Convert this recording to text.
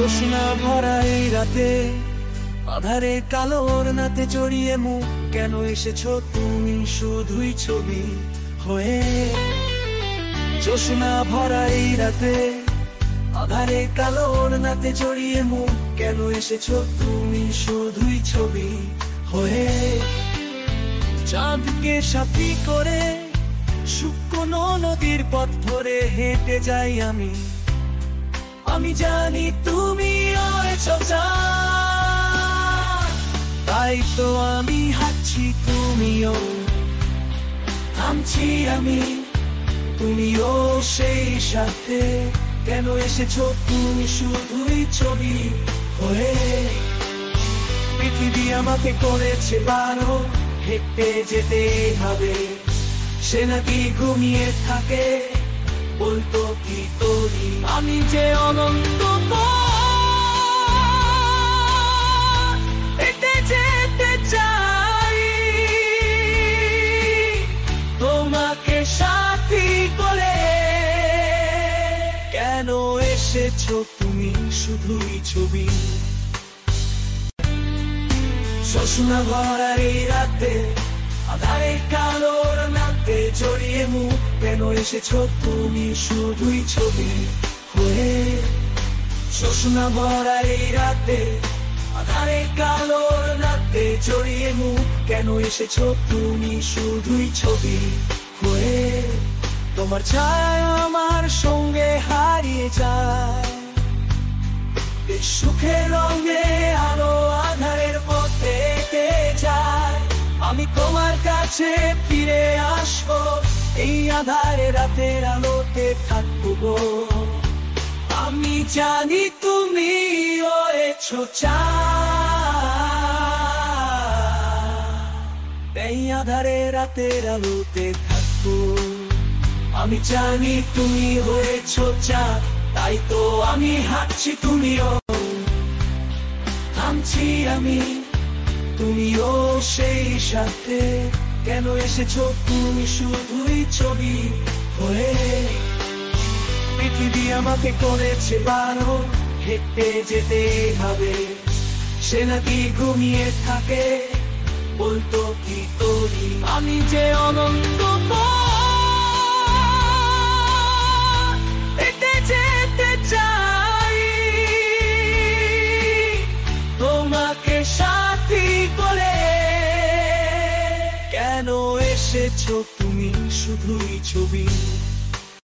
জোছনা ভরা এই রাতে, আধারে কালো ওড়নাতে জড়িয়ে মুখ, কেন এসেছো তুমি শুধুই ছবি হয়ে। জোছনা ভরা এই রাতে, আধারে কালো ওড়নাতে জড়িয়ে মুখ, কেন এসেছো তুমি শুধুই ছবি হয়ে। চাঁদকে সাথী করে শুকনো নদীর পথ ধরে হেঁটে যাই আমি। আমি জানি তুমি তাই তো আমি হাঁটছি, তুমিও থামছি আমি, তুমিও সেই সাথে। কেন এসেছো তুমি শুধুই ছবি হয়ে। পৃথিবী আমাকে করেছে বারণ, হেঁটে যেতে হবে, সে নাকি ঘুমিয়ে থাকে, বলতো কি তোরি আমি যে অনন্ত হেঁটে যেতে চাই, তোমাকে সাথী করে। কেন এসেছো তুমি শুধুই ছবি। জোছনা ভরা এই রাতে, আধারে কালো ওড়নাতে জড়িয়ে মুখ, কেন এসেছো তুমি শুধুই ছবি হয়ে। জোছনা ভরা এই রাতে, আধারে কালো ওড়নাতে জড়িয়ে মুখ, কেন এসেছো তুমি শুধুই ছবি হয়ে। তোমার ছায়া আমার সঙ্গে হারিয়ে যায়, সুখের রঙে আলো আধারের পথে হেঁটে যায়। আমি তোমার কাছে ফিরে আসবো, এই আধারে রাতের আলোতে থাকবো গো। আমি জানি তুমি হয়েছো চাঁদ, এই আধারে রাতের আলোতে থাকবো। আমি জানি তুমি হয়েছো চাঁদ, তাই তো আমি হাঁটছি, তুমিও থামছি আমি, তুমিও সেই সাথে। কেন এসেছো তুমি শুধুই ছবি হয়ে। পৃথিবী আমাকে করেছে বারণ, হেঁটে যেতে হবে, সে নাকি ঘুমিয়ে থাকে, বলতো কি তোরি আমি যে অনন্ত হেঁটে যেতে চাই, তোমাকে সাথী করে। কেন এসেছো তুমি শুধুই ছবি।